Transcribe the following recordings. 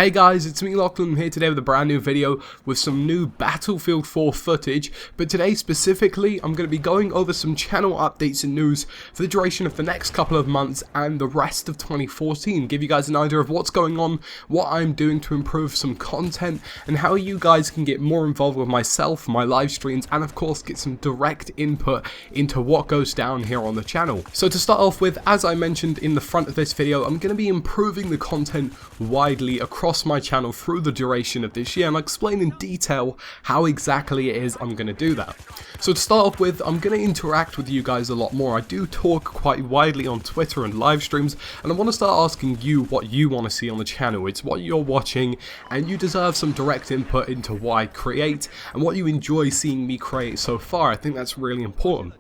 Hey guys, it's me Locke, here today with a brand new video with some new Battlefield 4 footage, but today specifically I'm going to be going over some channel updates and news for the duration of the next couple of months and the rest of 2014, give you guys an idea of what's going on, what I'm doing to improve some content, and how you guys can get more involved with myself, my live streams, and of course get some direct input into what goes down here on the channel. So to start off with, as I mentioned in the front of this video, I'm going to be improving the content widely across my channel through the duration of this year, and I'll explain in detail how exactly it is I'm going to do that. So to start off with, I'm going to interact with you guys a lot more. I do talk quite widely on Twitter and live streams, and I want to start asking you what you want to see on the channel. It's what you're watching, and you deserve some direct input into what I create and what you enjoy seeing me create so far. I think that's really important.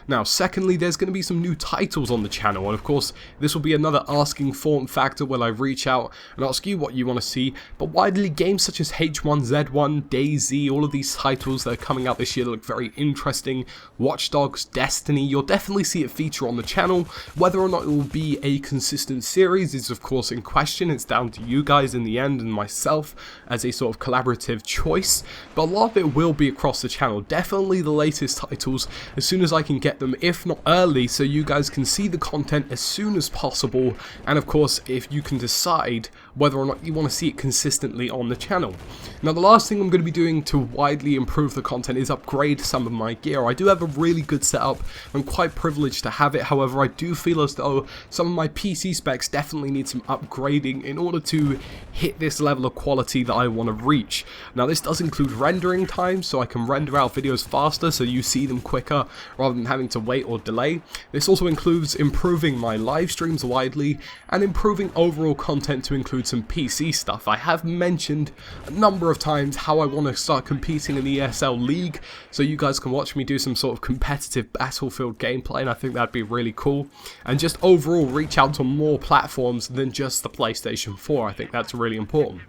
Now, secondly, there's going to be some new titles on the channel, and of course, this will be another asking form factor where I reach out and ask you what you want to see, but widely games such as H1Z1, DayZ, all of these titles that are coming out this year look very interesting. Watch Dogs, Destiny, you'll definitely see it feature on the channel. Whether or not it will be a consistent series is of course in question. It's down to you guys in the end and myself as a sort of collaborative choice, but a lot of it will be across the channel. Definitely the latest titles as soon as I can get them, if not early, so you guys can see the content as soon as possible, and of course if you can decide whether or not you want to see it consistently on the channel. Now, the last thing I'm going to be doing to widely improve the content is upgrade some of my gear. I do have a really good setup. I'm quite privileged to have it. However, I do feel as though some of my PC specs definitely need some upgrading in order to hit this level of quality that I want to reach. Now, this does include rendering time, so I can render out videos faster so you see them quicker rather than having to wait or delay. This also includes improving my live streams widely and improving overall content to include some PC stuff. I have mentioned a number of times how I want to start competing in the ESL League, so you guys can watch me do some sort of competitive Battlefield gameplay, and I think that'd be really cool. And just overall reach out to more platforms than just the PlayStation 4. I think that's really important.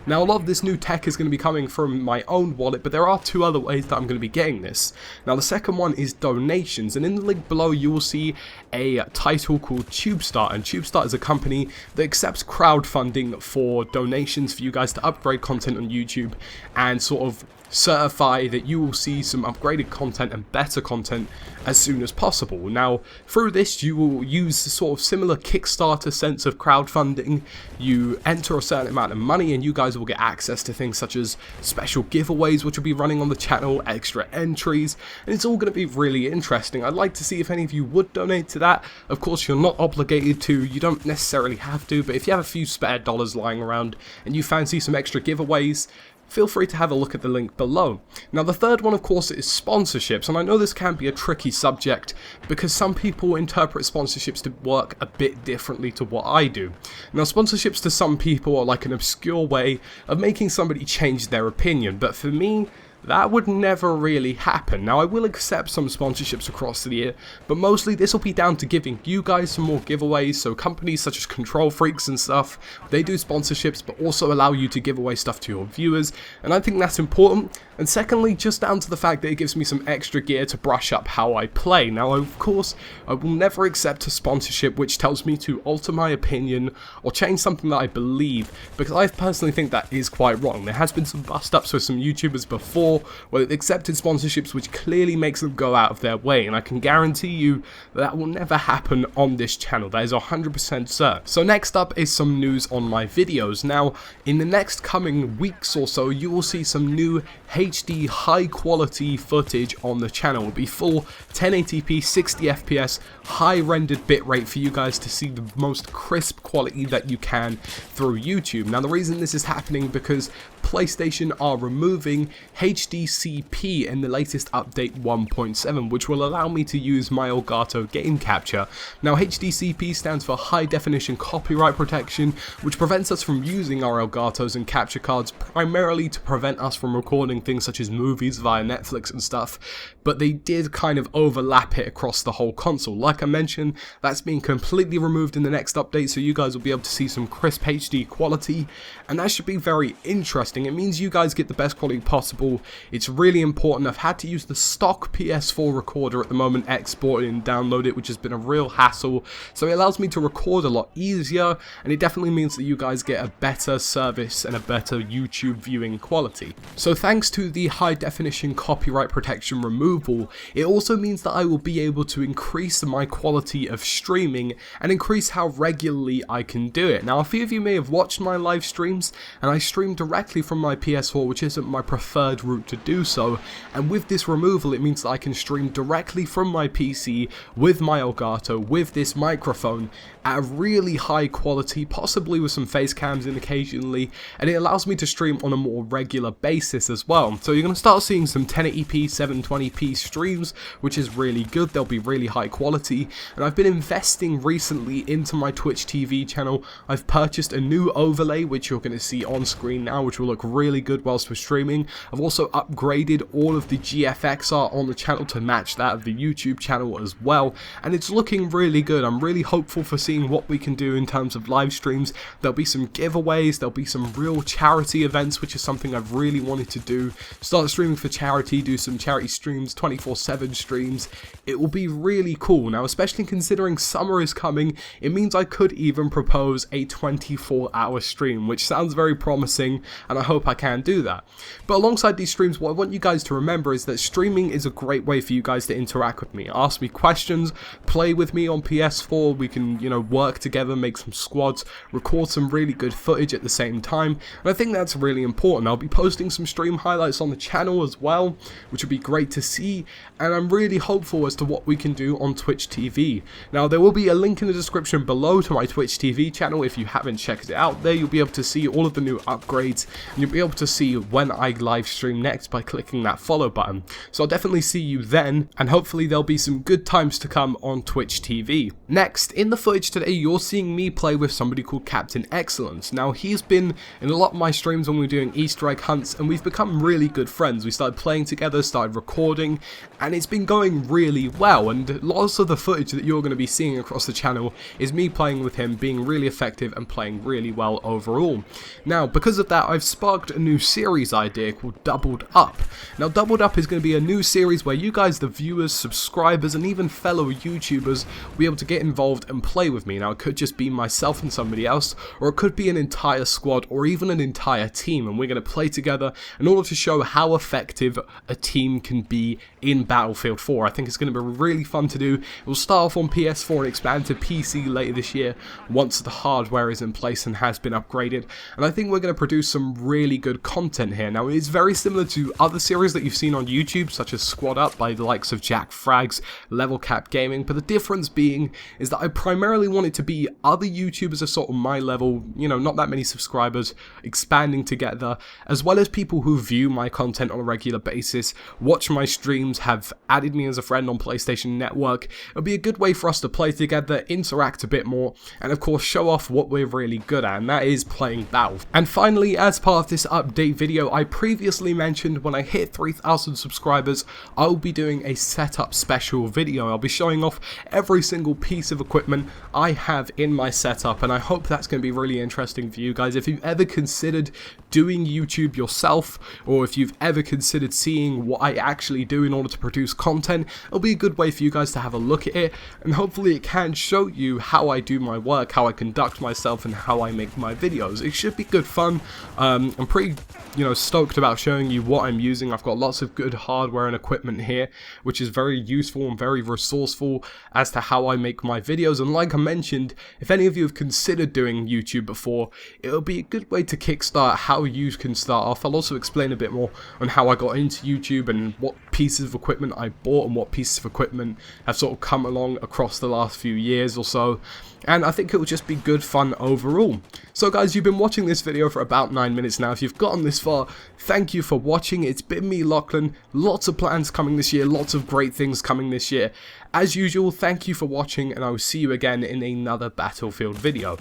Now, a lot of this new tech is going to be coming from my own wallet, but there are two other ways that I'm going to be getting this. Now, the second one is donations, and in the link below you will see a title called TubeStart, and TubeStart is a company that accepts crowdfunding for donations for you guys to upgrade content on YouTube and sort of certify that you will see some upgraded content and better content as soon as possible. Now, through this you will use the sort of similar Kickstarter sense of crowdfunding. You enter a certain amount of money and you guys will get access to things such as special giveaways which will be running on the channel, extra entries, and it's all going to be really interesting. I'd like to see if any of you would donate to that. Of course, you're not obligated to, you don't necessarily have to, but if you have a few spare dollars lying around and you fancy some extra giveaways, feel free to have a look at the link below. Now, the third one, of course, is sponsorships, and I know this can be a tricky subject because some people interpret sponsorships to work a bit differently to what I do. Now, sponsorships to some people are like an obscure way of making somebody change their opinion, but for me, that would never really happen. Now, I will accept some sponsorships across the year, but mostly this will be down to giving you guys some more giveaways. So companies such as Control Freaks and stuff, they do sponsorships but also allow you to give away stuff to your viewers, and I think that's important. And secondly, just down to the fact that it gives me some extra gear to brush up how I play. Now, of course, I will never accept a sponsorship which tells me to alter my opinion or change something that I believe, because I personally think that is quite wrong. There has been some bust-ups with some YouTubers before where they've accepted sponsorships which clearly makes them go out of their way, and I can guarantee you that will never happen on this channel. That is 100% certain. So next up is some news on my videos. Now, in the next coming weeks or so, you will see some new HD high quality footage on the channel. It will be full 1080p 60 FPS high rendered bitrate for you guys to see the most crisp quality that you can through YouTube. Now, the reason this is happening because PlayStation are removing HDCP in the latest update 1.7, which will allow me to use my Elgato game capture. Now, HDCP stands for High Definition Copyright Protection, which prevents us from using our Elgatos and capture cards primarily to prevent us from recording things such as movies via Netflix and stuff, but they did kind of overlap it across the whole console. Like I mentioned, that's being completely removed in the next update, so you guys will be able to see some crisp HD quality, and that should be very interesting. It means you guys get the best quality possible It's really important. I've had to use the stock PS4 recorder at the moment, export it and download it, which has been a real hassle. So it allows me to record a lot easier, and it definitely means that you guys get a better service and a better YouTube viewing quality. So thanks to the high definition copyright protection removal, it also means that I will be able to increase my quality of streaming and increase how regularly I can do it. Now, a few of you may have watched my live streams, and I stream directly from my PS4, which isn't my preferred route to do so, and with this removal it means that I can stream directly from my PC with my Elgato with this microphone at a really high quality, possibly with some face cams in occasionally, and it allows me to stream on a more regular basis as well. So you're going to start seeing some 1080p 720p streams, which is really good. They'll be really high quality, and I've been investing recently into my Twitch TV channel. I've purchased a new overlay which you're going to see on screen now, which will look really good whilst we're streaming. I've also upgraded all of the GFX art on the channel to match that of the YouTube channel as well, and it's looking really good. I'm really hopeful for seeing what we can do in terms of live streams. There'll be some giveaways, there'll be some real charity events, which is something I've really wanted to do. Start streaming for charity, do some charity streams, 24/7 streams. It will be really cool. Now, especially considering summer is coming, it means I could even propose a 24-hour stream, which sounds very promising, and I hope I can do that. But alongside these streams, what I want you guys to remember is that streaming is a great way for you guys to interact with me. Ask me questions, play with me on PS4, we can, work together, make some squads, record some really good footage at the same time, and I think that's really important. I'll be posting some stream highlights on the channel as well, which would be great to see, and I'm really hopeful as to what we can do on Twitch TV. Now, there will be a link in the description below to my Twitch TV channel. If you haven't checked it out there, you'll be able to see all of the new upgrades, and you'll be able to see when I live stream next by clicking that follow button. So I'll definitely see you then, and hopefully there'll be some good times to come on Twitch TV. Next, in the footage today, you're seeing me play with somebody called Captain Excellence. Now, he's been in a lot of my streams when we were doing Easter egg hunts, and we've become really good friends. We started playing together, started recording, and it's been going really well, and lots of the footage that you're going to be seeing across the channel is me playing with him, being really effective and playing really well overall. Now, because of that, I've sparked a new series idea called Doubled Up. Now, Doubled Up is going to be a new series where you guys, the viewers, subscribers, and even fellow YouTubers will be able to get involved and play with me. Now, it could just be myself and somebody else, or it could be an entire squad, or even an entire team, and we're going to play together in order to show how effective a team can be in Battlefield 4. I think it's going to be really fun to do. It will start off on PS4 and expand to PC later this year once the hardware is in place and has been upgraded, and I think we're going to produce some really good content here. Now, it's very similar to other series that you've seen on YouTube, such as Squad Up by the likes of Jack Frags, Level Cap Gaming, but the difference being is that I primarily want it to be other YouTubers of sort of my level, not that many subscribers, expanding together, as well as people who view my content on a regular basis, watch my streams, have added me as a friend on PlayStation Network. It'll be a good way for us to play together, interact a bit more, and of course show off what we're really good at, and that is playing Battlefield. And finally, as part of this update video, I previously mentioned when I hit 3,000 subscribers, I'll be doing a setup special video. I'll be showing off every single piece of equipment I have in my setup, and I hope that's going to be really interesting for you guys. If you've ever considered doing YouTube yourself, or if you've ever considered seeing what I actually do in order to produce content, it'll be a good way for you guys to have a look at it, and hopefully it can show you how I do my work, how I conduct myself, and how I make my videos. It should be good fun. I'm pretty stoked about showing you what I'm using. I've got lots of good hardware and equipment here, which is very useful and very resourceful as to how I make my videos. And like I mentioned, if any of you have considered doing YouTube before, it'll be a good way to kickstart how you can start off. I'll also explain a bit more on how I got into YouTube and what pieces of equipment I bought and what pieces of equipment have sort of come along across the last few years or so. And I think it will just be good fun overall. So guys, you've been watching this video for about 9 minutes now. If you've gotten this far, thank you for watching. It's been me, Lachlan. Lots of plans coming this year, lots of great things coming this year. As usual, thank you for watching, and I will see you again in another Battlefield video.